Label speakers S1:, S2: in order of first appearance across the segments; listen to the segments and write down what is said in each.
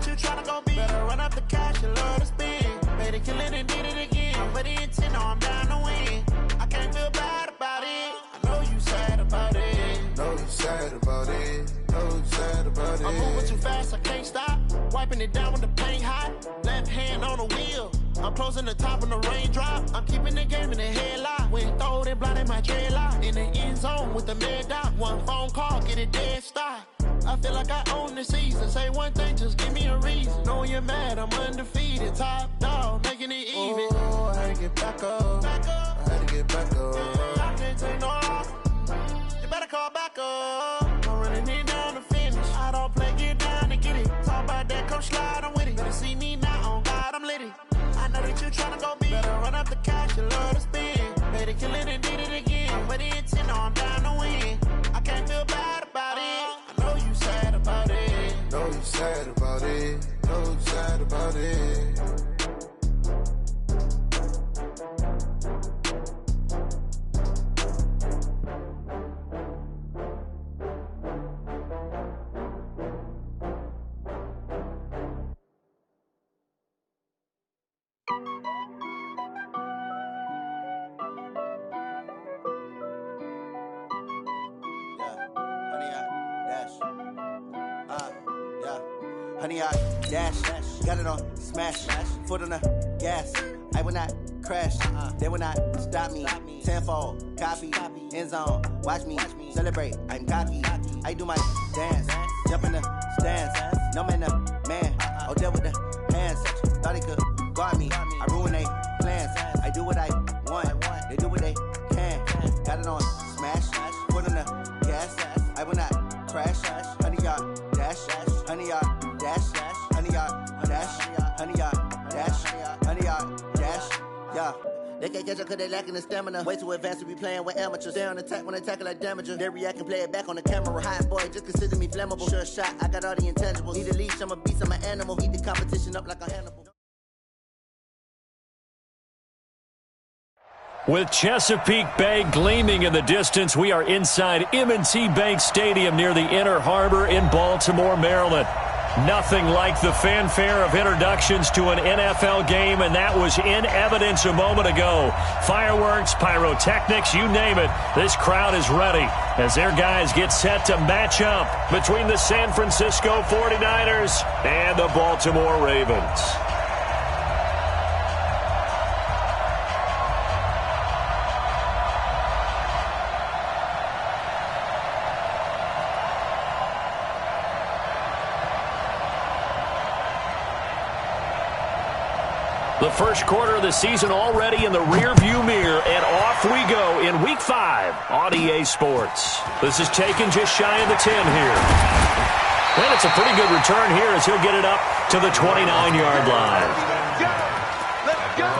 S1: that you tryna go be. Better run up the cash, you love to spend. Made it, kill it, and did it again. I'm with the intent, no, I'm down to win. I can't feel bad about it. I know you sad about it.
S2: Know you sad about it. Know you sad about it.
S1: I'm moving too fast, I can't stop. Wiping it down with the paint hot. Left hand on the wheel. I'm closing the top on the raindrop. I'm keeping the game in the headlock. When throwed and blinded my dreadlock. In the end zone with the mad dot. One phone call, get it dead stop. I feel like I own the season. Say one thing, just give me a reason. Knowing you're mad, I'm undefeated. Top dog, making it even.
S2: Oh, I had to get back up. I had to get back up.
S1: I can't take no loss. You better call back up. I'm running it down to finish. I don't play, get down to get it. Talk about that, come slide, I'm with it. Better see me now, on God, I'm litty. I know that you tryna go be. Better run up the cash, you love to spend. Made it, kill it, and did it again. I'm with the intent, no, I'm down to win. I can't feel bad about it. I know you sad about it.
S2: Know you sad about it. Know you sad about it.
S3: Honey, I dash, got it on smash, foot on the gas. I will not crash, they will not stop me. Tenfold, copy, end zone, watch me celebrate. I'm cocky, I do my dance, jump in the stands. No man, the man, oh, deal with the hands. Thought he could guard me, I ruin they plans. I do what I want, they do what they can. Got it on smash, foot on the gas. I will not crash, honey, y'all dash, honey, y'all. Honey, y'all, dash, honey, y'all, dash, honey, y'all, dash, yeah. They can't catch up cause they lacking the stamina. Way too advanced to be playing with amateurs. Stay on attack when they tackle like damager. They react and play it back on the camera. Hot boy, just consider me flammable. Sure shot, I got all the intangibles. Need a leash, I'm a beast, I'm an animal. Eat the competition up like a Hannibal.
S4: With Chesapeake Bay gleaming in the distance, we are inside M&T Bank Stadium near the Inner Harbor in Baltimore, Maryland. Nothing like the fanfare of introductions to an NFL game, and that was in evidence a moment ago. Fireworks, pyrotechnics, you name it. This crowd is ready as their guys get set to match up between the San Francisco 49ers and the Baltimore Ravens. The first quarter of the season already in the rearview mirror, and off we go in Week 5 on EA Sports. This is taken just shy of the 10 here. And it's a pretty good return here as he'll get it up to the 29-yard line.
S1: Let's go.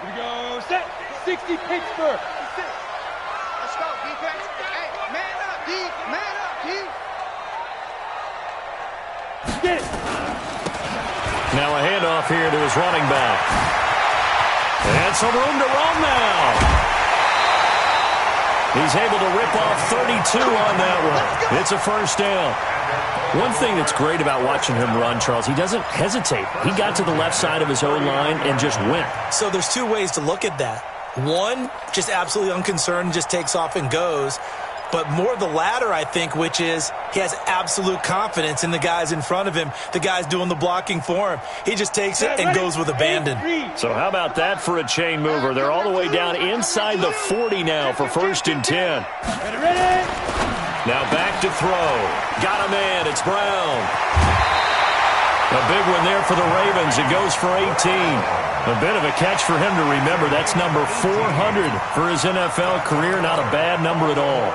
S5: Here we go, set, 60 Pittsburgh.
S6: Let's go, defense. Hey, man up, D, man up, D.
S5: Get it.
S4: Now a handoff here to his running back. And some room to run now. He's able to rip off 32 on that one. It's a first down. One thing that's great about watching him run, Charles, he doesn't hesitate. He got to the left side of his own line and just went.
S7: So there's two ways to look at that. One, just absolutely unconcerned, just takes off and goes. But more the latter, I think, which is he has absolute confidence in the guys in front of him, the guys doing the blocking for him. He just takes it and goes with abandon.
S4: So how about that for a chain mover? They're all the way down inside the 40 now for 1st and 10. Now back to throw. Got him in. It's Brown. A big one there for the Ravens. It goes for 18. A bit of a catch for him to remember. That's number 400 for his NFL career. Not a bad number at all.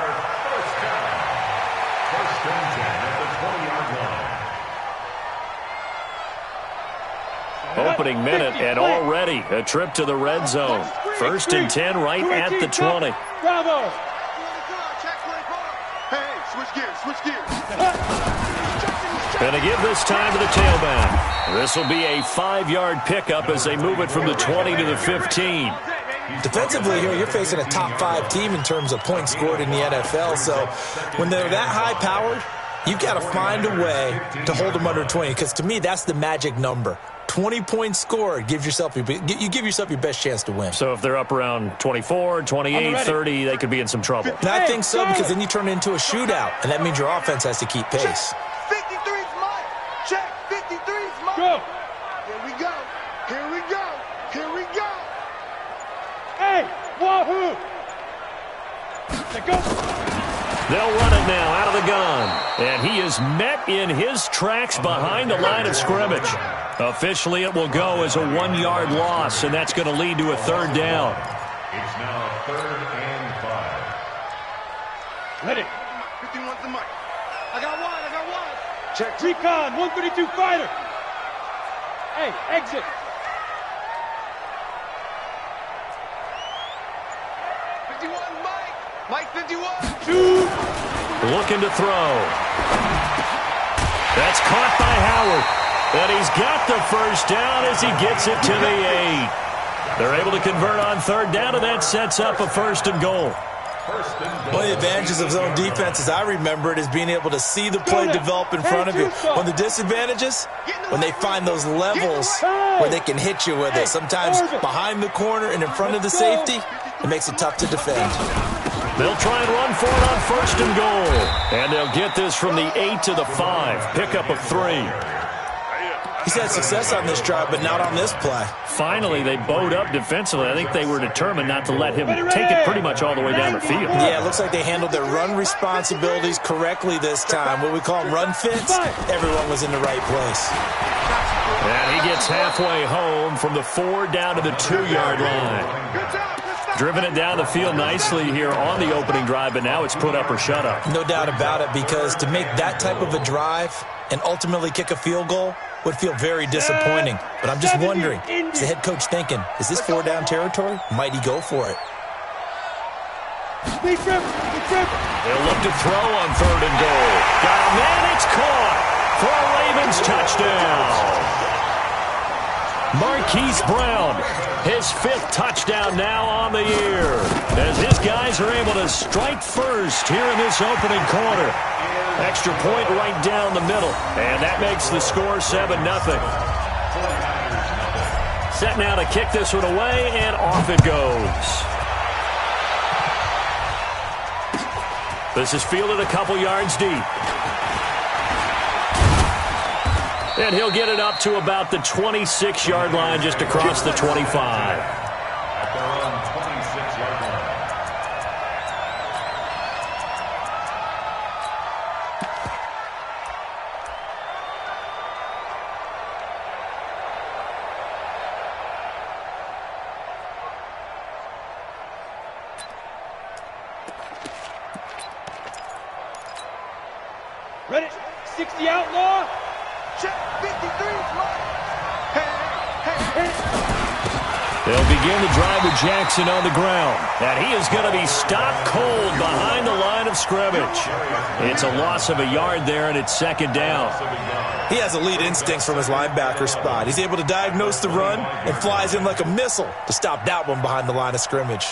S4: Opening minute and already a trip to the red zone. 1st and 10 right at the 20.
S5: Bravo.
S6: Switch gears, switch gears.
S4: Gonna give this time to the tailback. This will be a 5-yard pickup as they move it from the 20 to the 15.
S7: Defensively here, you're facing a top 5 team in terms of points scored in the NFL. So when they're that high-powered, you've got to find a way to hold them under 20, because to me, that's the magic number. 20 points scored, you give yourself your best chance to win.
S4: So if they're up around 24, 28, 30, they could be in some trouble.
S7: And I think so, because then you turn it into a shootout, and that means your offense has to keep pace.
S6: 53's mine. Check. 53's mine.
S5: Go.
S6: Here we go. Here we go. Here we go.
S5: Hey, wahoo! Let go.
S4: They'll run it now out of the gun. And he is met in his tracks behind the line of scrimmage. Officially, it will go as a 1-yard loss, and that's going to lead to a 3rd down.
S8: It's now 3rd and 5.
S5: Ready.
S6: 51's the mic. I got one.
S5: Check. Recon, 132 fighter. Hey, exit.
S6: Mike 51.
S5: 2.
S4: Looking to throw. That's caught by Howard. And he's got the first down as he gets it to the 8. They're able to convert on 3rd down, and that sets up a 1st and goal.
S7: One of the advantages of zone defense, as I remember it, is being able to see the play develop in front of you. One of the disadvantages, when they find those levels where they can hit you with it. Sometimes behind the corner and in front of the safety, it makes it tough to defend.
S4: They'll try and run for it on 1st and goal. And they'll get this from the 8 to the 5. Pickup of 3.
S7: He's had success on this drive, but not on this play.
S4: Finally, they bowed up defensively. I think they were determined not to let him take it pretty much all the way down the field.
S7: Yeah, it looks like they handled their run responsibilities correctly this time. What we call them run fits, everyone was in the right place.
S4: And he gets halfway home from the 4 down to the 2-yard line. Driven it down the field nicely here on the opening drive, but now it's put up or shut up.
S7: No doubt about it, because to make that type of a drive and ultimately kick a field goal would feel very disappointing. But I'm just wondering, is the head coach thinking, is this 4-down territory? Might he go for it?
S5: They'll
S4: They'll look to throw on 3rd and goal. Got a man, it's caught for a Ravens touchdown. Marquise Brown, his 5th touchdown now on the year, as his guys are able to strike first here in this opening quarter. Extra point right down the middle, and that makes the score 7-0. Set now to kick this one away, and off it goes. This is fielded a couple yards deep. And he'll get it up to about the 26-yard line, just across the 25.
S5: Ready? 60 outlaw.
S6: Check. 53's mine. Hey.
S4: They'll begin the drive with Jackson on the ground. And he is going to be stopped cold behind the line of scrimmage. It's a loss of a yard there, and it's 2nd down.
S7: He has elite instincts from his linebacker spot. He's able to diagnose the run and flies in like a missile to stop that one behind the line of scrimmage.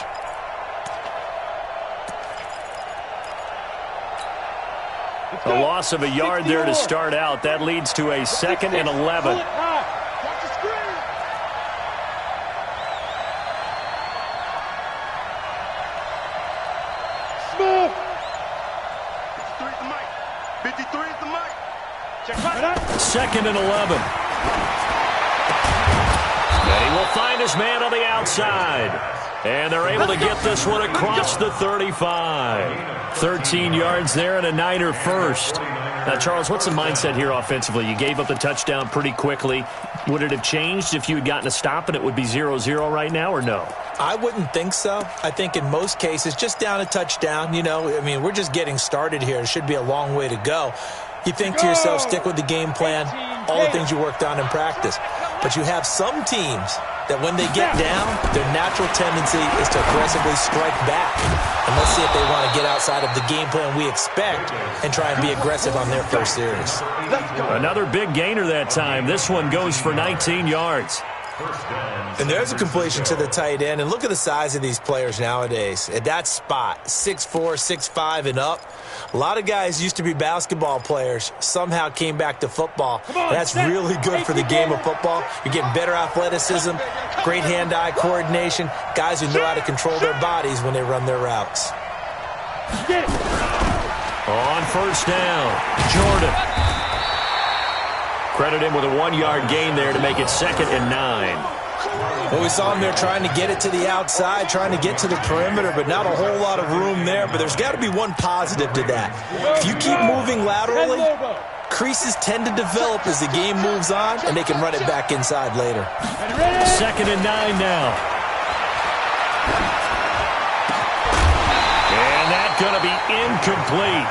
S4: A loss of a yard there to start out. That leads to a 2nd and 11.
S5: Smooth.
S6: 53's the mic. 53's the mic. Check.
S4: 2nd and 11. And he will find his man on the outside. And they're able to get this one across the 35. 13 yards there and a Niner first. Now, Charles, what's the mindset here offensively? You gave up the touchdown pretty quickly. Would it have changed if you had gotten a stop and it would be 0-0 right now, or no?
S7: I wouldn't think so. I think in most cases, just down a touchdown, you know, I mean, we're just getting started here. It should be a long way to go. You think to yourself, stick with the game plan, all the things you worked on in practice. But you have some teams that when they get down, their natural tendency is to aggressively strike back. And let's see if they want to get outside of the game plan we expect and try and be aggressive on their first series.
S4: Another big gainer that time. This one goes for 19 yards.
S7: And there's a completion to the tight end. And look at the size of these players nowadays. At that spot, 6'4", 6'5", and up. A lot of guys used to be basketball players, somehow came back to football. That's really good for the game of football. You're getting better athleticism, great hand-eye coordination, guys who know how to control their bodies when they run their routes.
S4: On first down, Jordan. Credit him with a 1-yard gain there to make it 2nd and 9.
S7: Well, we saw him there trying to get it to the outside, trying to get to the perimeter, but not a whole lot of room there. But there's got to be one positive to that. If you keep moving laterally, creases tend to develop as the game moves on, and they can run it back inside later.
S4: 2nd and 9 now. And that's going to be incomplete.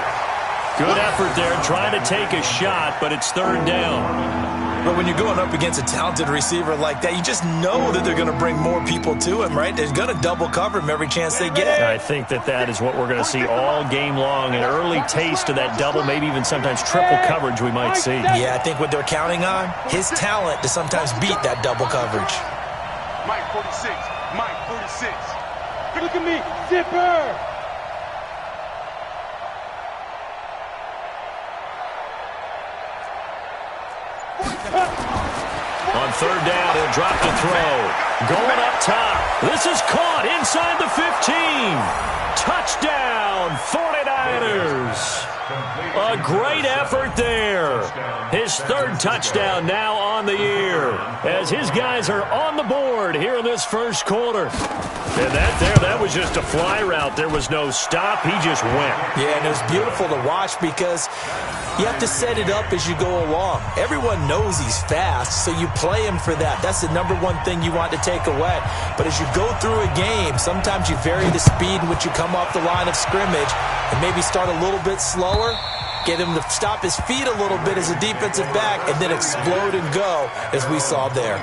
S4: Good effort there, trying to take a shot, but it's 3rd down.
S7: But when you're going up against a talented receiver like that, you just know that they're going to bring more people to him, right? They're going to double cover him every chance they get.
S4: I think that is what we're going to see all game long. An early taste of that double, maybe even sometimes triple coverage we might see.
S7: Yeah, I think what they're counting on, his talent to sometimes beat that double coverage.
S5: Mike 46, Mike 46. Look at me, zipper!
S4: On 3rd down, he'll drop the throw. Going up top. This is caught inside the 15. Touchdown, 49ers. A great effort there. His 3rd touchdown now on the year as his guys are on the board here in this first quarter. And that was just a fly route. There was no stop. He just went.
S7: Yeah, and it was beautiful to watch because you have to set it up as you go along. Everyone knows he's fast, so you play him for that. That's the #1 thing you want to take away. But as you go through a game, sometimes you vary the speed in which you come off the line of scrimmage and maybe start a little bit slower, get him to stop his feet a little bit as a defensive back, and then explode and go, as we saw there.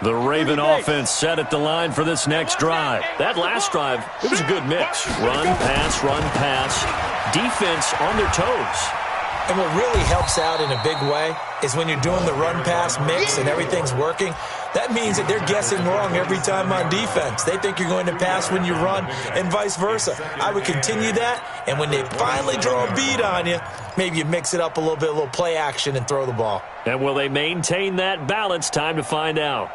S4: The Raven offense set at the line for this next drive. That last drive, it was a good mix. Run, pass, defense on their toes.
S7: And what really helps out in a big way is when you're doing the run-pass mix and everything's working, that means that they're guessing wrong every time on defense. They think you're going to pass when you run and vice versa. I would continue that, and when they finally draw a beat on you, maybe you mix it up a little bit, a little play action, and throw the ball.
S4: And will they maintain that balance? Time to find out.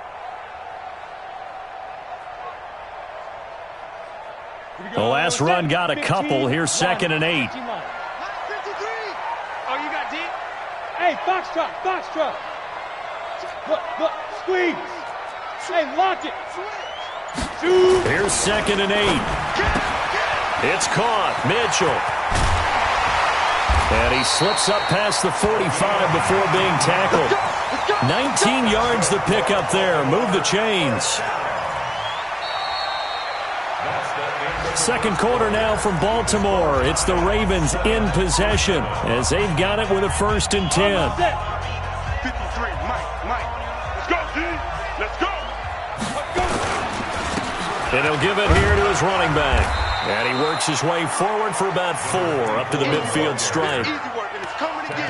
S4: The last run got a couple. Here's 2nd and 8.
S5: Oh, you got deep? Hey, foxtrot. Look, squeeze. Hey, lock it. Shoot.
S4: Here's 2nd and 8. It's caught. Mitchell. And he slips up past the 45 before being tackled. 19 yards the pickup there. Move the chains. 2nd quarter now from Baltimore. It's the Ravens in possession as they've got it with a 1st and 10.
S5: 53, Mike. Let's go, D. Let's go.
S4: And he'll give it here to his running back. And he works his way forward for about 4 up to the midfield stripe.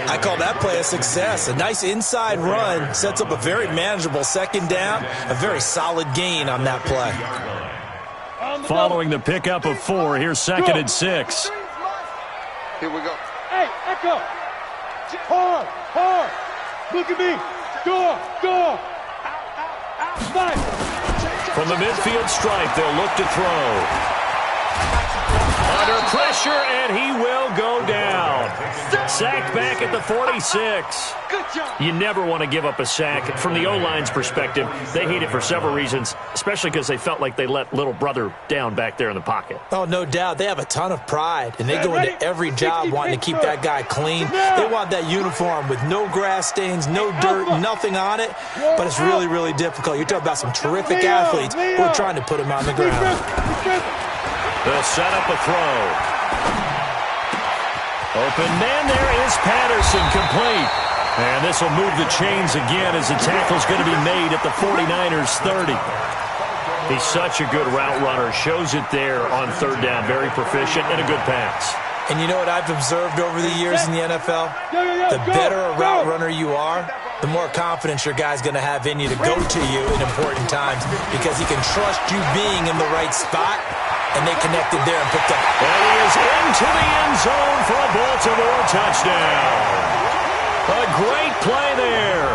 S7: I call that play a success. A nice inside run sets up a very manageable 2nd down. A very solid gain on that play.
S4: Following the pickup of 4, here's 2nd and 6.
S6: Here we go.
S5: Hey, Echo. Hard. Look at me. Go. Fight.
S4: From the midfield stripe, they'll look to throw. Under pressure, and he will go down. Sacked back at the 46. You never want to give up a sack. From the O-line's perspective, they hate it for several reasons, especially because they felt like they let little brother down back there in the pocket.
S7: Oh, no doubt. They have a ton of pride, and they go into every job wanting to keep that guy clean. They want that uniform with no grass stains, no dirt, nothing on it, but it's really, really difficult. You're talking about some terrific athletes who are trying to put him on the ground.
S4: They'll set up a throw. Open man, there is Patterson, complete. And this will move the chains again as the tackle's going to be made at the 49ers 30. He's such a good route runner. Shows it there on third down. Very proficient and a good pass.
S7: And you know what I've observed over the years in the NFL? The better a route runner you are, the more confidence your guy's going to have in you to go to you in important times because he can trust you being in the right spot, and they connected there and picked up.
S4: And he is into the end zone for a Baltimore touchdown. A great play there.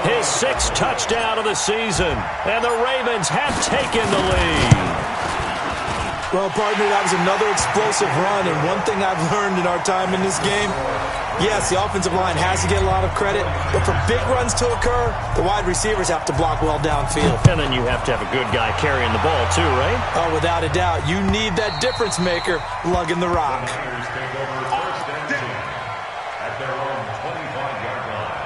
S4: His 6th touchdown of the season, and the Ravens have taken the lead.
S7: Well, partner, that was another explosive run, and one thing I've learned in our time in this game, yes, the offensive line has to get a lot of credit, but for big runs to occur, the wide receivers have to block well downfield.
S4: And then you have to have a good guy carrying the ball too, right?
S7: Oh, without a doubt. You need that difference maker lugging the rock.
S8: At their own 25-yard line.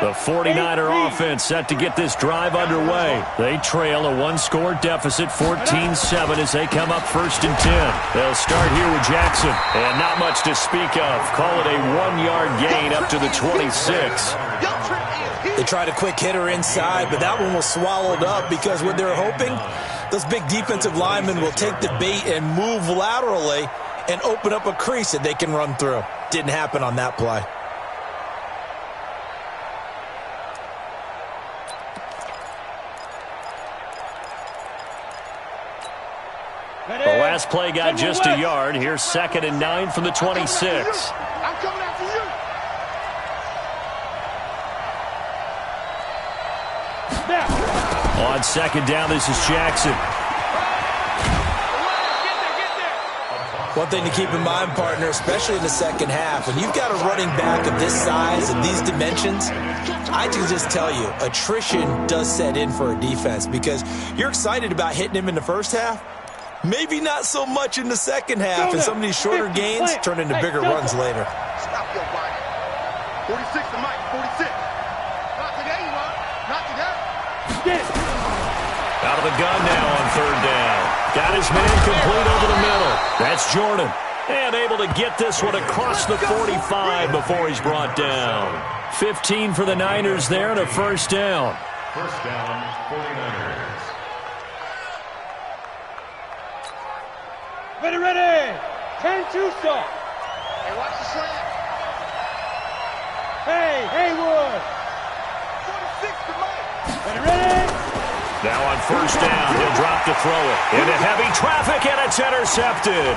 S4: The 49er offense set to get this drive underway. They trail a 1-score deficit, 14-7, as they come up 1st and 10. They'll start here with Jackson, and not much to speak of. Call it a 1-yard gain up to the 26.
S7: They tried a quick hitter inside, but that one was swallowed up because what they're hoping, those big defensive linemen will take the bait and move laterally and open up a crease that they can run through. Didn't happen on that play.
S4: The last play got just a yard. Here's 2nd and 9 from the 26.
S6: I'm coming after you.
S4: On 2nd down, this is Jackson.
S7: One thing to keep in mind, partner, especially in the second half, when you've got a running back of this size and these dimensions, I can just tell you, attrition does set in for a defense because you're excited about hitting him in the first half. Maybe not so much in the second half, and some of these shorter gains turn into bigger runs later.
S6: Stop your body. 46 to Mike, 46. Not today, you are. Not today.
S4: Out of the gun now on 3rd down. Got his man complete over the middle. That's Jordan. And able to get this one across the 45 before he's brought down. 15 for the Niners there and a 1st down.
S8: 1st down, 49ers.
S5: Ready. 10-2 stop.
S6: Hey, watch the slant.
S5: Hey, Haywood.
S6: 46 to Mike.
S5: Ready.
S4: Now on 1st down, he'll drop to throw it. Into heavy traffic, and it's intercepted.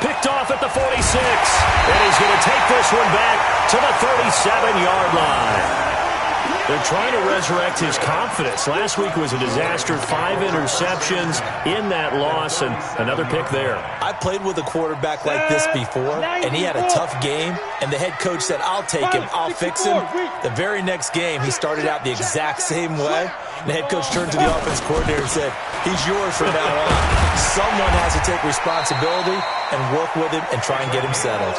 S4: Picked off at the 46. And he's going to take this one back to the 37-yard line. They're trying to resurrect his confidence. Last week was a disaster. 5 interceptions in that loss, and another pick there.
S7: I played with a quarterback like this before, and he had a tough game, and the head coach said, I'll take him, I'll fix him. The very next game, he started out the exact same way, and the head coach turned to the offense coordinator and said, he's yours from now on. Someone has to take responsibility and work with him and try and get him settled.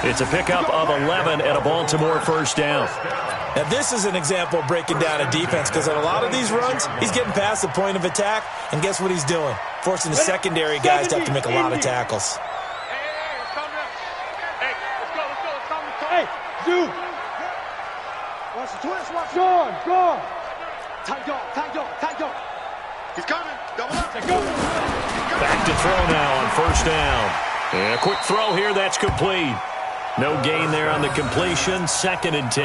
S4: It's a pickup of 11 and a Baltimore 1st down.
S7: Now, this is an example of breaking down a defense because on a lot of these runs, he's getting past the point of attack, and guess what he's doing? Forcing the secondary guys to have to make a lot of tackles.
S5: Hey, Zoo.
S6: Watch the twist, watch the
S5: Gone.
S6: Tight dog. He's coming. Double up.
S4: Back to throw now on 1st down. And a quick throw here, that's complete. No gain there on the completion, 2nd and 10.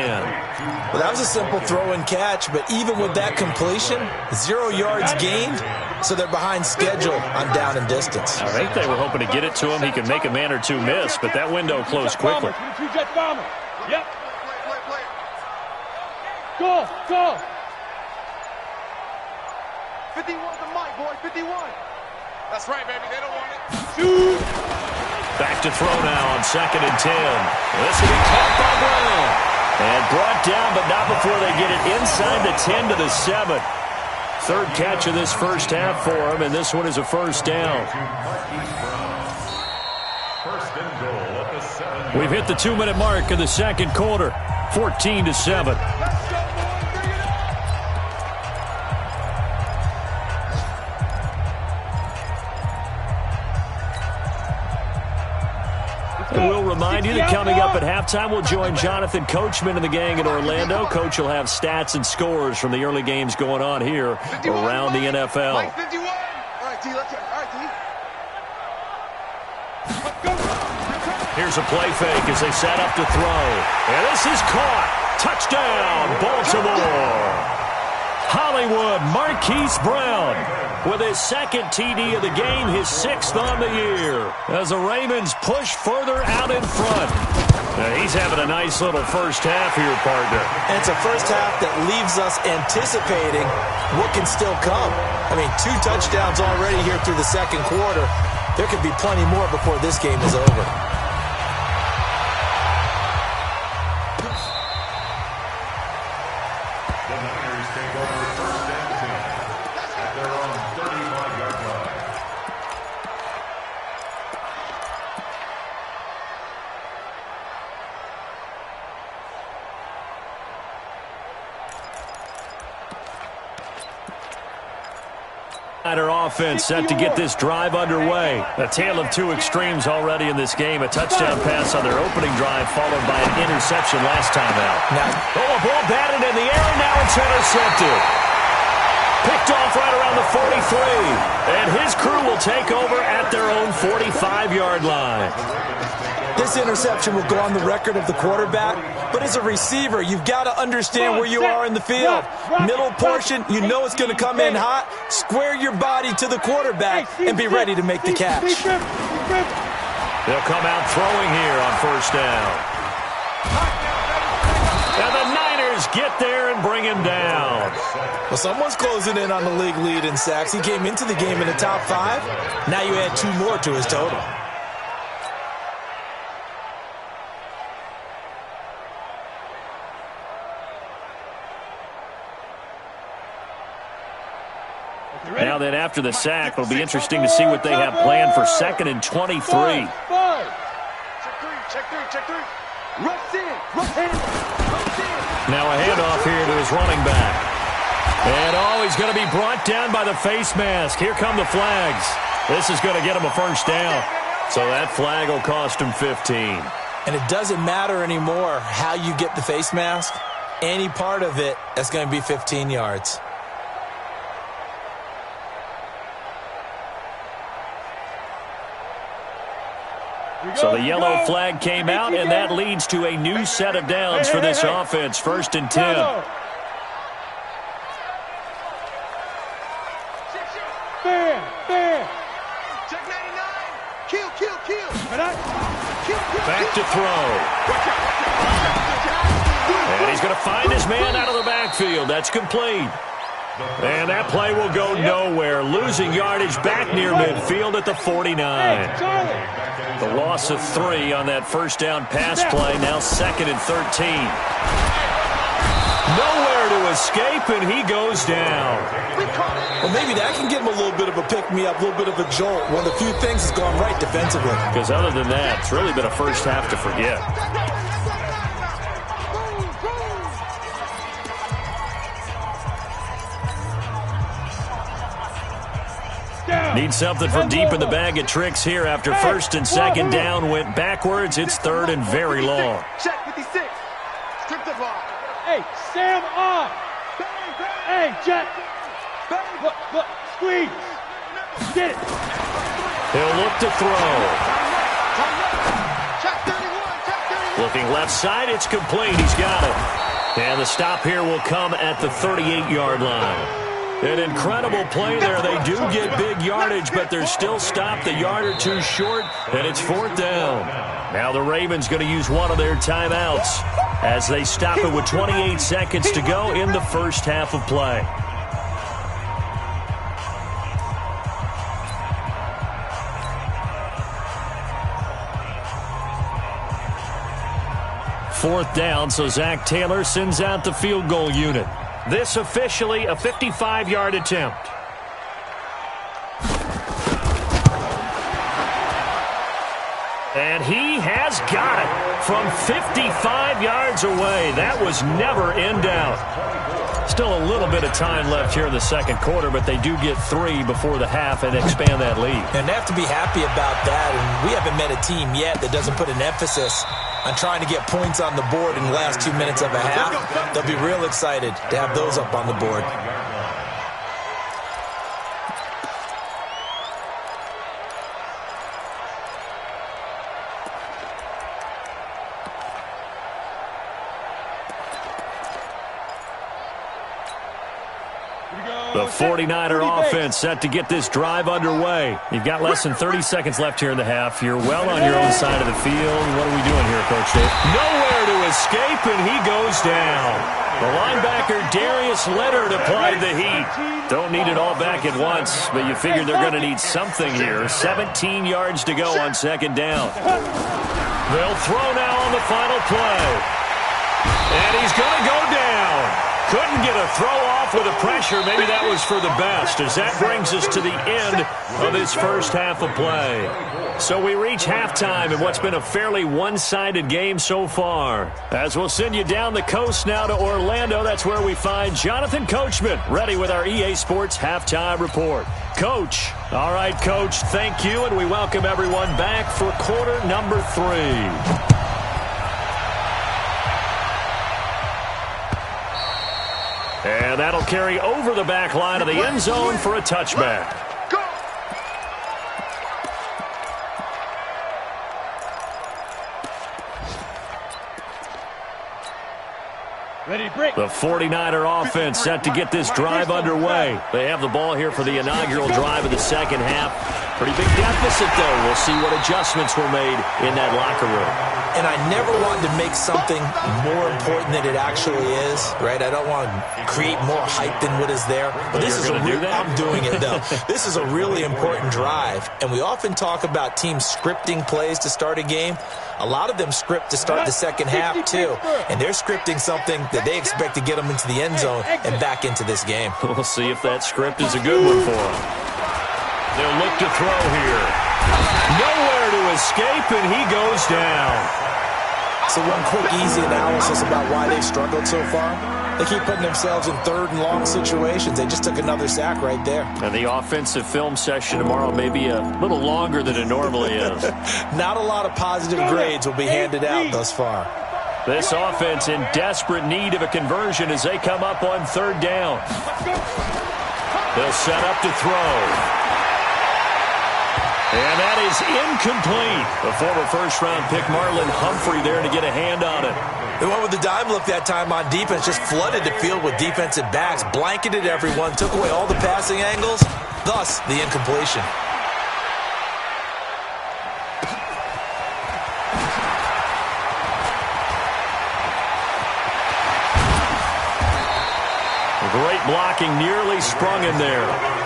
S7: Well, that was a simple throw and catch, but even with that completion, 0 yards gained, so they're behind schedule on down and distance.
S4: I think they were hoping to get it to him. He could make a man or two miss, but that window closed quickly.
S5: Yep.
S6: Play.
S5: Go.
S6: 51 to Mike, boy. 51. That's right, baby. They don't want it.
S5: Shoot.
S4: Back to throw now on 2nd and 10. This will be caught by Brown. And brought down, but not before they get it inside the 10 to the 7. Third catch of this first half for him, and this one is a first down. We've hit the 2-minute mark of the second quarter, 14 to 7. And we'll remind you that coming up at halftime, we'll join Jonathan Coachman and the gang in Orlando. Coach will have stats and scores from the early games going on here around the NFL.
S6: Mike 51. All right, D, let's go. All right, D.
S4: Here's a play fake as they set up to throw. And this is caught. Touchdown, Baltimore. Hollywood Marquise Brown with his second TD of the game, his 6th on the year, as the Ravens push further out in front. Now, he's having a nice little first half here, partner.
S7: And it's a first half that leaves us anticipating what can still come. I mean, 2 touchdowns already here through the second quarter. There could be plenty more before this game is over.
S4: Offense set to get this drive underway. A tale of 2 extremes already in this game. A touchdown pass on their opening drive followed by an interception last time out. A ball batted in the air, and now it's intercepted. Picked off right around the 43. And his crew will take over at their own 45-yard line.
S7: This interception will go on the record of the quarterback, but as a receiver, you've got to understand where you are in the field. Middle portion, you know it's going to come in hot. Square your body to the quarterback and be ready to make the catch.
S4: They'll come out throwing here on first down. And the Niners get there and bring him down.
S7: Well, someone's closing in on the league lead in sacks. He came into the game in the top 5. Now you add 2 more to his total.
S4: Now then, after the sack, it'll be interesting to see what they have planned for 2nd and 23.
S6: Check 3, check 3, check 3. Rush in, rush in, rush in.
S4: Now a handoff here to his running back. And, he's going to be brought down by the face mask. Here come the flags. This is going to get him a first down. So that flag will cost him 15.
S7: And it doesn't matter anymore how you get the face mask. Any part of it, that's going to be 15 yards.
S4: So the yellow flag came out, and that leads to a new set of downs for this offense. 1st and 10.
S6: Check 99. Kill.
S4: Back to throw. And he's going to find his man out of the backfield. That's complete. And that play will go nowhere. Losing yardage back near midfield at the 49. The loss of 3 on that first down pass play. Now 2nd and 13. Nowhere to escape, and he goes down.
S7: Well, maybe that can give him a little bit of a pick-me-up, a little bit of a jolt. One of the few things that's gone right defensively.
S4: Because other than that, it's really been a first half to forget. Need something from deep in the bag of tricks here after 1st and 2nd down went backwards. It's 3rd and very long.
S6: Check 56. Strip the ball.
S5: Hey, Sam off. Hey, Jet. Look, squeeze. Get it.
S4: He'll look to throw.
S6: Check 31.
S4: Looking left side, it's complete. He's got it. And the stop here will come at the 38-yard line. An incredible play there. They do get big yardage, but they're still stopped a yard or 2 short, and it's 4th down. Now the Ravens going to use one of their timeouts as they stop it with 28 seconds to go in the first half of play. 4th down, so Zach Taylor sends out the field goal unit. This officially a 55-yard attempt. And he has got it from 55 yards away. That was never in doubt. Still a little bit of time left here in the second quarter, but they do get 3 before the half and expand that lead.
S7: And they have to be happy about that. And we haven't met a team yet that doesn't put an emphasis on trying to get points on the board in the last 2 minutes of a half. They'll be real excited to have those up on the board.
S4: The 49er offense set to get this drive underway. You've got less than 30 seconds left here in the half. You're well on your own side of the field. What are we doing here, Coach Dave? Nowhere to escape, and he goes down. The linebacker, Darius Leonard, applied the heat. Don't need it all back at once, but you figure they're going to need something here. 17 yards to go on second down. They'll throw now on the final play. And he's going to go down. Couldn't get a throw off with the pressure. Maybe that was for the best, as that brings us to the end of this first half of play. So we reach halftime in what's been a fairly one-sided game so far. As we'll send you down the coast now to Orlando, that's where we find Jonathan Coachman, ready with our EA Sports Halftime Report. Coach. All right, Coach, thank you, and we welcome everyone back for quarter number 3. And that'll carry over the back line of the end zone for a touchback. The 49er offense set to get this drive underway. They have the ball here for the inaugural drive of the second half. Pretty big deficit, though. We'll see what adjustments were made in that locker room.
S7: And I never want to make something more important than it actually is, right? I don't want to create more hype than what is there. But this is I'm doing it, though. This is a really important drive. And we often talk about teams scripting plays to start a game. A lot of them script to start the second half, too. And they're scripting something that they expect to get them into the end zone and back into this game.
S4: We'll see if that script is a good one for them. They'll look to throw here. Nowhere to escape, and he goes down.
S7: So one quick, easy analysis about why they've struggled so far. They keep putting themselves in third and long situations. They just took another sack right there.
S4: And the offensive film session tomorrow may be a little longer than it normally is.
S7: Not a lot of positive grades will be handed out thus far.
S4: This offense in desperate need of a conversion as they come up on third down. They'll set up to throw. And that is incomplete. The former first-round pick, Marlon Humphrey, there to get a hand on it.
S7: They went with the dime look that time on defense, just flooded the field with defensive backs, blanketed everyone, took away all the passing angles, thus the incompletion.
S4: Great blocking, nearly sprung him there.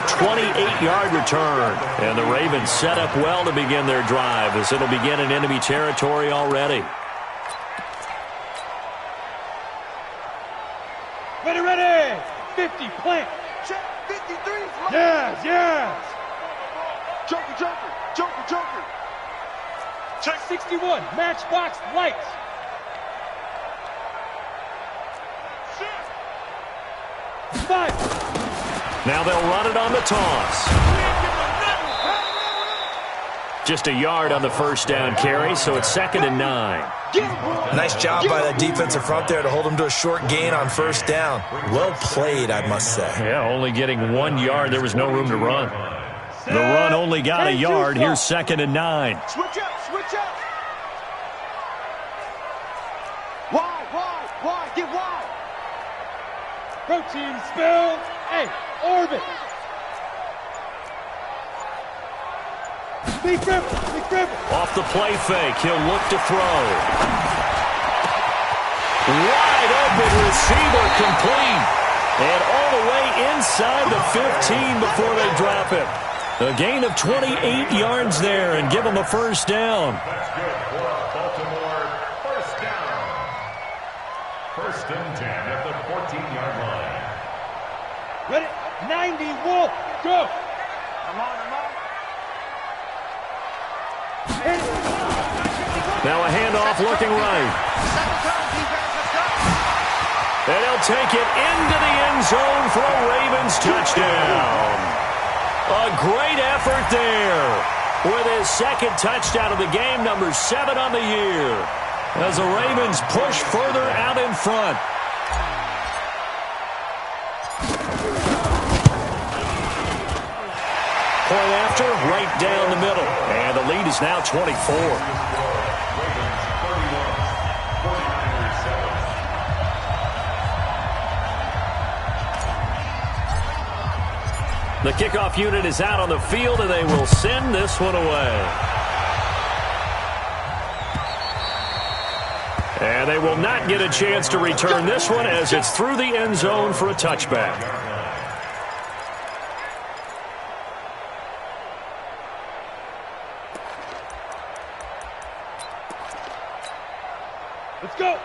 S4: 28-yard return. And the Ravens set up well to begin their drive as it'll begin in enemy territory already.
S5: Ready. 50, plant.
S6: Check, 53.
S5: Yes.
S6: Joker.
S5: Check 61, matchbox lights. Five.
S4: Now they'll run it on the toss. Just a yard on the first down carry, so it's 2nd and 9.
S7: Nice job by that defensive front there to hold them to a short gain on first down. Well played, I must say.
S4: Yeah, only getting 1 yard. There was no room to run. The run only got a yard. Here's 2nd and 9.
S6: Switch up. Wide, get wide.
S5: Protein spill. Hey, orbit. Big grip.
S4: Off the play fake, he'll look to throw. Wide open receiver complete. And all the way inside the 15 before they drop it. A gain of 28 yards there and give them a first down.
S8: That's good for Baltimore. First down. First and 10 at the 14-yard line.
S5: Ready? 90, Wolf, go!
S6: I'm on.
S4: Now a handoff looking right.
S6: Second time, defense, let's go!
S4: And he'll take it into the end zone for a Ravens touchdown. A great effort there with his second touchdown of the game, number 7 on the year, as the Ravens push further out in front. Point after, right down the middle. And the lead is now 24.
S8: Ravens 31, 49ers 7.
S4: The kickoff unit is out on the field, and they will send this one away. And they will not get a chance to return this one as it's through the end zone for a touchback.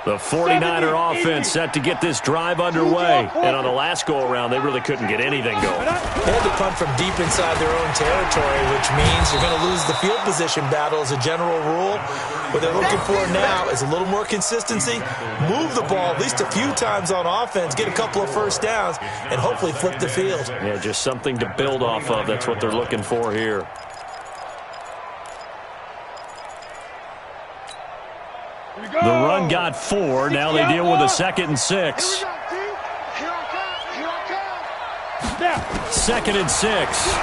S4: The 49er offense set to get this drive underway. And on the last go-around, they really couldn't get anything going.
S7: They had to punt from deep inside their own territory, which means you're going to lose the field position battle as a general rule. What they're looking for now is a little more consistency, move the ball at least a few times on offense, get a couple of first downs, and hopefully flip the field.
S4: Yeah, just something to build off of. That's what they're looking for here. The run got 4. Now they deal with a 2nd and 6. 2nd and 6.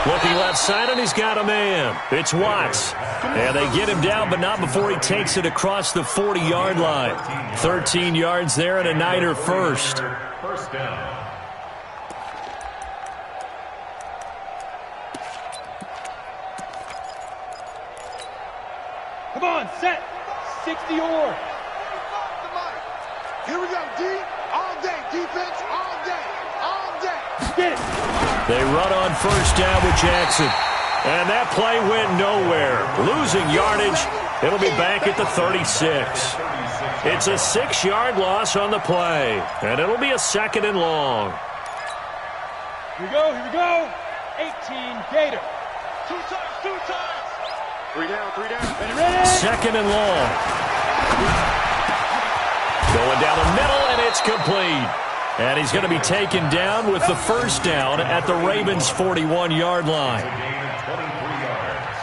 S4: Looking left side, and he's got a man. It's Watts. And they get him down, but not before he takes it across the 40-yard line. 13 yards there and a Niner first.
S8: First down.
S5: Come on, set. 60 or.
S6: Here we go, D. All day, defense, all day, all day.
S5: Get it.
S4: They run on first down with Jackson. And that play went nowhere. Losing yardage. It'll be back at the 36. It's a 6-yard loss on the play. And it'll be a 2nd and long.
S5: Here we go, here we go. 18, Gator.
S6: Two times. 3 down.
S5: Ready.
S4: 2nd and long. Going down the middle, and it's complete. And he's going to be taken down with the first down at the Ravens' 41-yard line.
S8: A gain of 23 yards.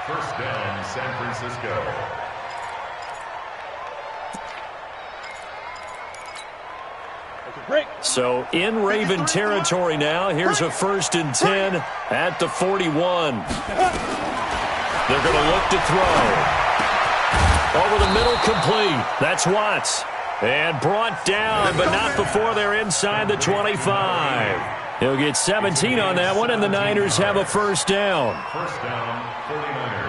S8: First down, San Francisco.
S5: Break.
S4: So in Raven territory now. Here's a 1st and 10 at the 41. They're going to look to throw. Over the middle, complete. That's Watts. And brought down, but not before they're inside the 25. He'll get 17 on that one, and the Niners have a first down.
S8: First down, 49ers.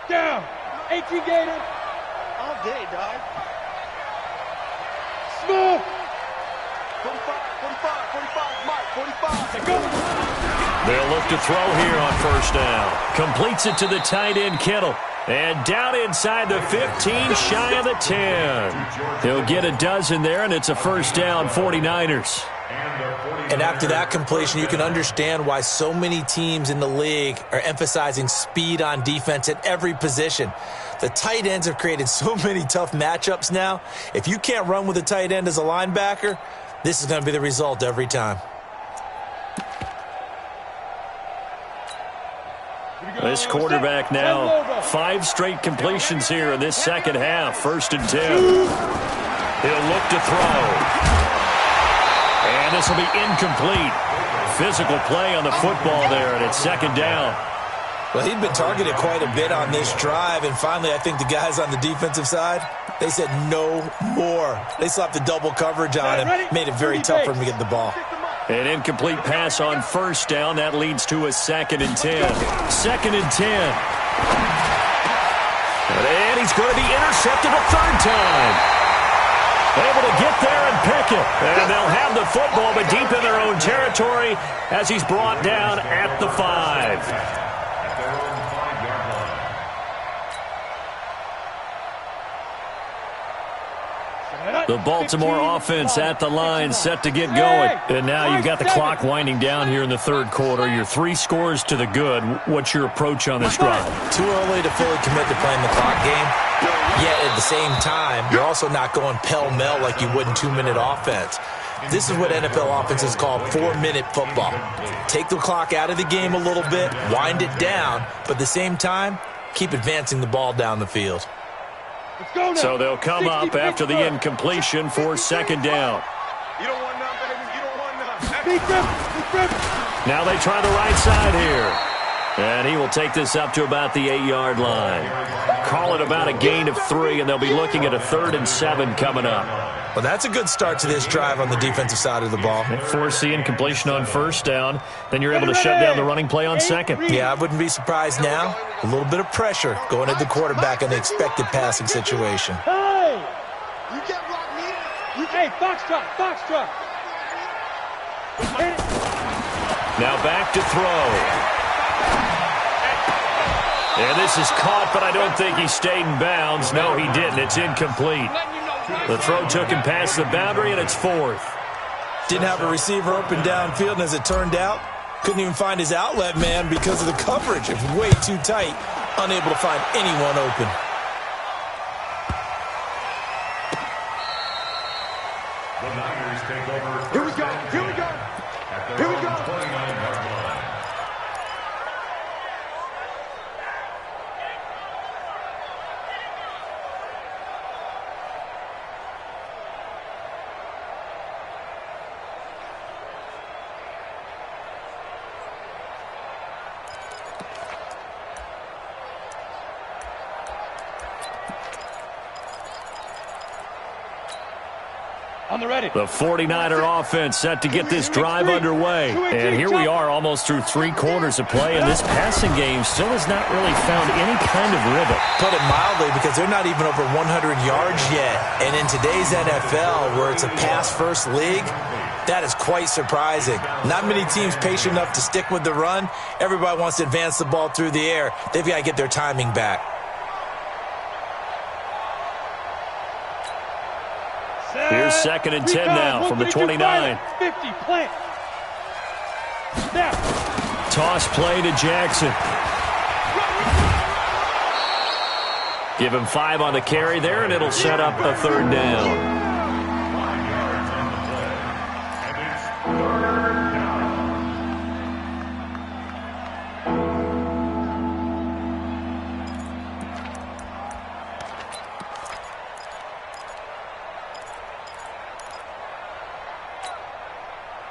S5: Down. 18, Gator.
S6: All day, dog.
S5: Smooth.
S6: 45, Mike, 45.
S5: Let go.
S4: They'll look to throw here on first down. Completes it to the tight end, Kittle. And down inside the 15, shy of the 10. He'll get a dozen there, and it's a first down, 49ers.
S7: And after that completion, you can understand why so many teams in the league are emphasizing speed on defense at every position. The tight ends have created so many tough matchups now. If you can't run with a tight end as a linebacker, this is going to be the result every time.
S4: This quarterback now, 5 straight completions here in this second half. 1st and 10. He'll look to throw. And this will be incomplete. Physical play on the football there, and it's 2nd down.
S7: Well, he'd been targeted quite a bit on this drive, and finally I think the guys on the defensive side, they said no more. They slapped the double coverage on him, made it very tough for him to get the ball.
S4: An incomplete pass on first down. That leads to a 2nd and 10. 2nd and 10. is going to be intercepted a third time. Able to get there and pick it. And they'll have the football, but deep in their own territory as he's brought down at the 5. The Baltimore offense at the line, set to get going. And now you've got the clock winding down here in the third quarter. Your 3 scores to the good. What's your approach on this drive?
S7: Too early to fully commit to playing the clock game. Yet at the same time, you're also not going pell-mell like you would in 2-minute offense. This is what NFL offenses call 4-minute football. Take the clock out of the game a little bit, wind it down, but at the same time, keep advancing the ball down the field.
S4: So they'll come up after the incompletion for second down.
S6: You don't want none, baby. You don't want none.
S4: Now they try the right side here. And he will take this up to about the 8-yard line. Call it about a gain of 3, and they'll be looking at a 3rd and 7 coming up.
S7: Well, that's a good start to this drive on the defensive side of the ball.
S4: Force the incompletion on first down. Then you're able to shut down the running play on second.
S7: Yeah, I wouldn't be surprised now. A little bit of pressure going at the quarterback in the expected passing situation.
S5: Hey! You get blocked, me. Hey, foxtrot.
S4: Now back to throw. And this is caught, but I don't think he stayed in bounds. No, he didn't. It's incomplete. The throw took him past the boundary, and it's 4th.
S7: Didn't have a receiver open downfield, and as it turned out, couldn't even find his outlet man because of the coverage. It was way too tight, unable to find anyone open.
S8: The Niners take over.
S6: Here we go. Here we go. Here we go.
S8: 29-yard line.
S5: On the ready.
S4: The 49er offense set to get this drive underway. And here we are almost through 3 quarters of play, and this passing game still has not really found any kind of rhythm.
S7: Put it mildly, because they're not even over 100 yards yet. And in today's NFL, where it's a pass-first league, that is quite surprising. Not many teams patient enough to stick with the run. Everybody wants to advance the ball through the air. They've got to get their timing back.
S4: Here's 2nd and 10 now from the 29.
S5: 50, plant. Snap.
S4: Toss play to Jackson. Give him 5 on the carry there, and it'll set up a 3rd down.
S8: 5 yards on the play. And it's 3rd down.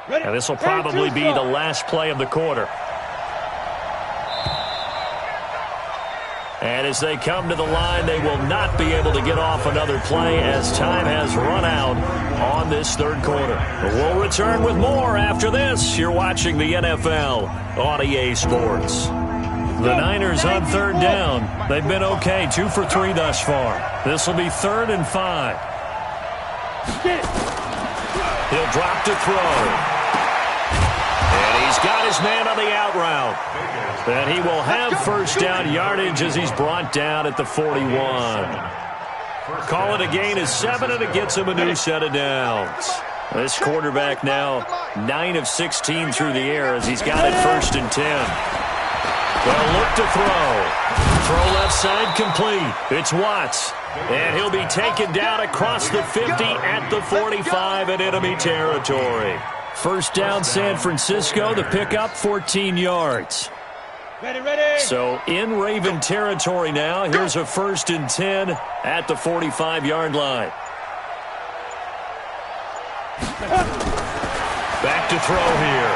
S4: And this will probably be the last play of the quarter. And as they come to the line, they will not be able to get off another play as time has run out on this 3rd quarter. We'll return with more after this. You're watching the NFL on EA Sports. The Niners on 3rd down. They've been okay, 2 for 3 thus far. This will be 3rd and 5. He'll drop to throw. And he's got his man on the out route. And he will have 1st down yardage as he's brought down at the 41. Call it a gain of 7, and it gets him a new set of downs. This quarterback now 9 of 16 through the air as he's got it 1st and 10. They'll look to throw. Throw left side complete. It's Watts. And he'll be taken down across the 50 at the 45 in enemy territory. 1st down San Francisco. The pickup 14 yards.
S5: Ready.
S4: So in Raven territory now. Here's a 1st and 10 at the 45-yard line. Back to throw here.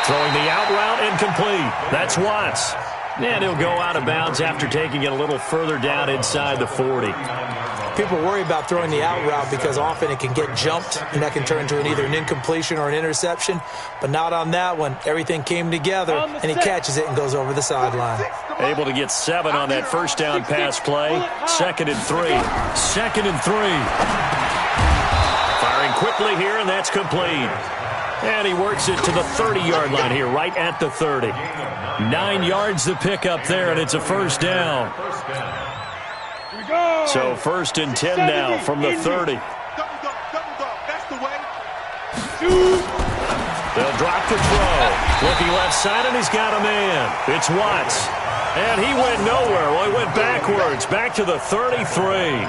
S4: Throwing the out route incomplete. That's Watts. And he'll go out of bounds after taking it a little further down inside the 40.
S7: People worry about throwing the out route because often it can get jumped, and that can turn into either an incompletion or an interception. But not on that one. Everything came together, and he catches it and goes over the sideline.
S4: Able to get 7 on that first down pass play. 2nd and 3. 2nd and 3. Firing quickly here, and that's complete. And he works it to the 30-yard line here, right at the 30. 9 yards to pick up there, and it's a first down. So 1st and 10 now from the 30.
S6: That's the way.
S4: They'll drop the throw. Looking left side, and he's got a man. It's Watts. And he went nowhere. Well, he went backwards, back to the 33.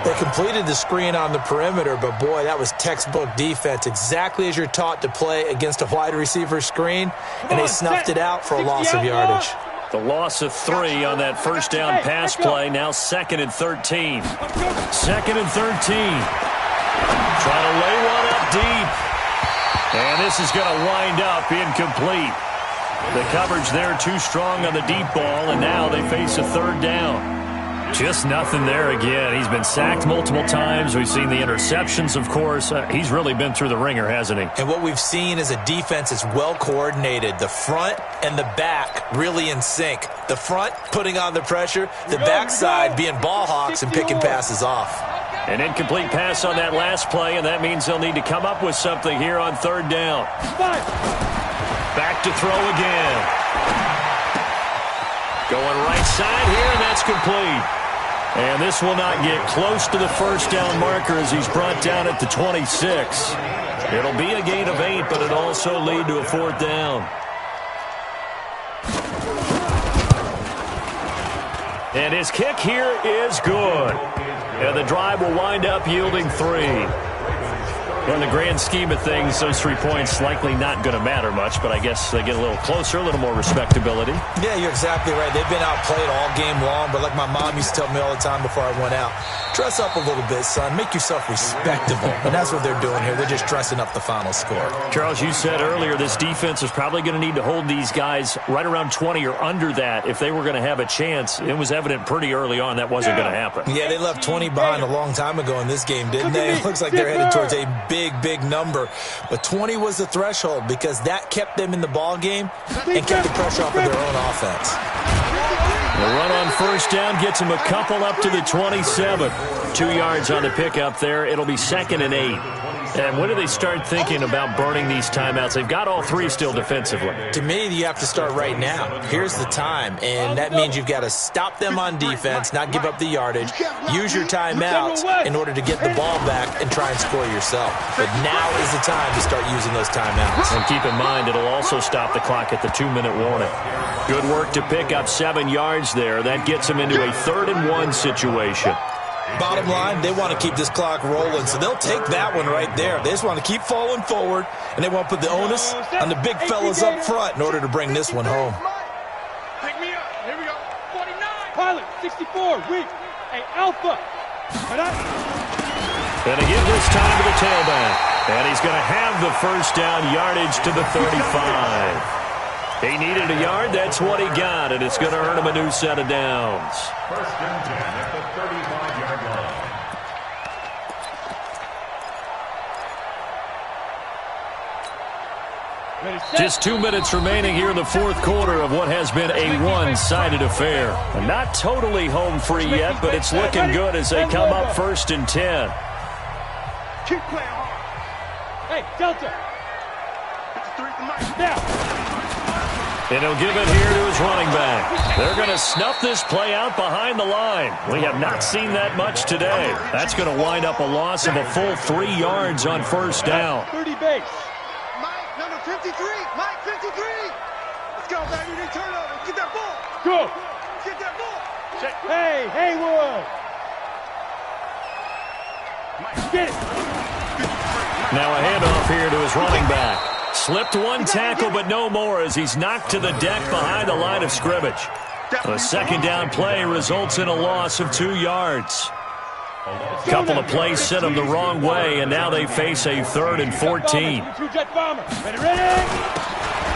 S7: They completed the screen on the perimeter, but, boy, that was textbook defense, exactly as you're taught to play against a wide receiver screen, and they snuffed it out for a loss of yardage.
S4: The loss of 3 on that first down pass play. Now 2nd and 13. 2nd and 13. Trying to lay one up deep. And this is going to wind up incomplete. The coverage there too strong on the deep ball, and now they face a 3rd down. Just nothing there again. He's been sacked multiple times. We've seen the interceptions, of course. He's really been through the ringer, hasn't he?
S7: And what we've seen is a defense that's well coordinated. The front and the back really in sync. The front putting on the pressure. The backside being ball hawks and picking passes off.
S4: An incomplete pass on that last play, and that means they'll need to come up with something here on 3rd down. Back to throw again. Going right side here, and that's complete. And this will not get close to the first down marker as he's brought down at the 26. It'll be a gain of 8, but it'll also lead to a 4th down. And his kick here is good. And the drive will wind up yielding 3. In the grand scheme of things, those 3 points likely not going to matter much, but I guess they get a little closer, a little more respectability.
S7: Yeah, you're exactly right. They've been outplayed all game long, but like my mom used to tell me all the time before I went out, dress up a little bit, son. Make yourself respectable. And that's what they're doing here. They're just dressing up the final score.
S4: Charles, you said earlier this defense is probably going to need to hold these guys right around 20 or under that if they were going to have a chance. It was evident pretty early on that wasn't going to happen.
S7: Yeah, they left 20 behind a long time ago in this game, didn't they? It looks like they're headed towards a big number. But 20 was the threshold because that kept them in the ball game and kept the pressure off of their own offense.
S4: The run on first down gets him a couple up to the 27. 2 yards on the pickup there. It'll be 2nd and 8. And when do they start thinking about burning these timeouts? They've got all 3 still defensively.
S7: To me, you have to start right now. Here's the time, and that means you've got to stop them on defense, not give up the yardage, use your timeouts in order to get the ball back and try and score yourself. But now is the time to start using those timeouts.
S4: And keep in mind, it'll also stop the clock at the 2-minute warning. Good work to pick up 7 yards there. That gets him into a 3rd and 1 situation.
S7: Bottom line, they want to keep this clock rolling, so they'll take that one right there. They just want to keep falling forward, and they want to put the onus on the big fellas up front in order to bring this one home.
S6: Pick me up. Here we go. 49.
S5: Pilot, 64, weak. Hey, Alpha.
S4: Gonna give this time to the tailback. And he's going to have the first down yardage to the 35. He needed a yard. That's what he got, and it's going to earn him a new set of downs.
S8: 1st and 10 at the 35-yard line.
S4: Just 2 minutes remaining here in the 4th quarter of what has been a one-sided affair. Not totally home free yet, but it's looking good as they come up 1st and 10.
S6: Keep playing hard.
S5: Hey, Delta.
S6: Now.
S4: And he'll give it here to his running back. They're going to snuff this play out behind the line. We have not seen that much today. That's going to wind up a loss of a full 3 yards on first down.
S5: 30 base.
S6: Mike, number 53. Mike, 53. Let's go, baby. They turn over. Get that ball.
S5: Go.
S6: Get that ball.
S5: Hey, Haywood. Get it.
S4: Now a handoff here to his running back. Slipped one tackle, but no more as he's knocked to the deck behind the line of scrimmage. The 2nd down play results in a loss of 2 yards. A couple of plays sent them the wrong way, and now they face a 3rd and 14.
S5: Ready?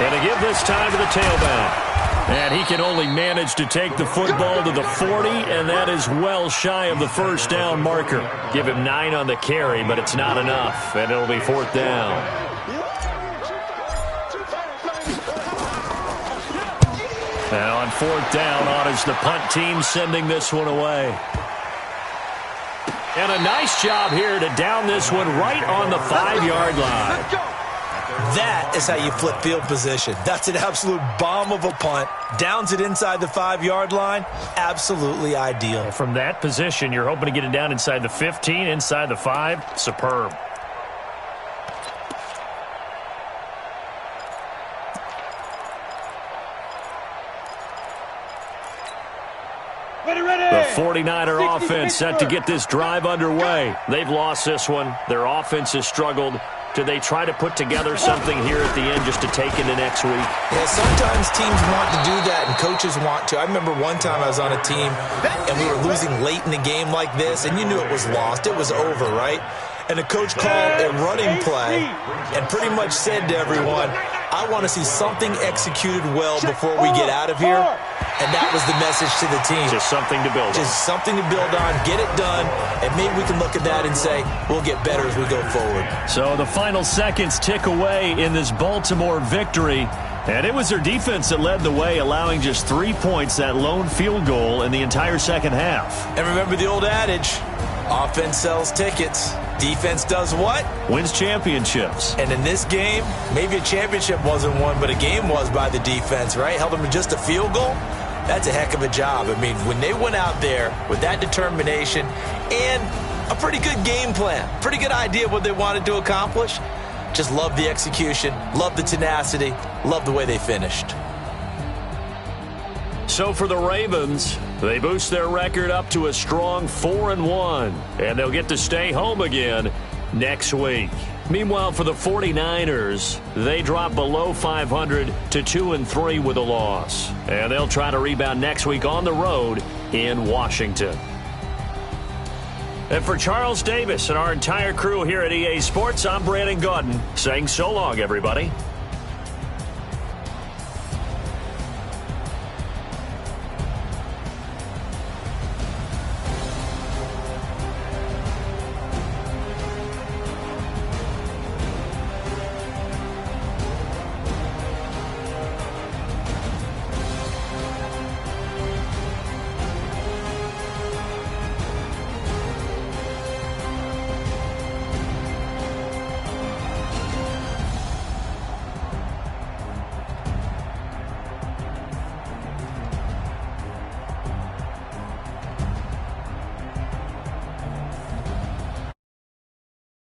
S4: And to give this time to the tailback. And he can only manage to take the football to the 40, and that is well shy of the first down marker. Give him 9 on the carry, but it's not enough, and it'll be 4th down. And on 4th down, on is the punt team sending this one away. And a nice job here to down this one right on the 5-yard line.
S7: That is how you flip field position. That's an absolute bomb of a punt. Downs it inside the 5-yard line. Absolutely ideal.
S4: From that position, you're hoping to get it down inside the 15, inside the 5. Superb. The 49er offense set to get this drive underway. They've lost this one. Their offense has struggled. Do they try to put together something here at the end just to take into next week?
S7: Yeah, sometimes teams want to do that and coaches want to. I remember one time I was on a team and we were losing late in the game like this, and you knew it was lost. It was over, right? And the coach called a running play and pretty much said to everyone, I want to see something executed well before we get out of here. And that was the message to the team.
S4: Just something to build on.
S7: Just something to build on, get it done, and maybe we can look at that and say, we'll get better as we go forward.
S4: So the final seconds tick away in this Baltimore victory. And it was their defense that led the way, allowing just 3 points, that lone field goal in the entire second half.
S7: And remember the old adage, offense sells tickets. Defense does what?
S4: Wins championships.
S7: And in this game, maybe a championship wasn't won, but a game was by the defense, right? Held them to just a field goal. That's a heck of a job. I mean, when they went out there with that determination and a pretty good game plan, pretty good idea of what they wanted to accomplish, just love the execution, love the tenacity, love the way they finished.
S4: So for the Ravens, they boost their record up to a strong 4-1, and they'll get to stay home again next week. Meanwhile, for the 49ers, they drop below 500 to 2-3 with a loss. And they'll try to rebound next week on the road in Washington. And for Charles Davis and our entire crew here at EA Sports, I'm Brandon Gaudin saying so long, everybody.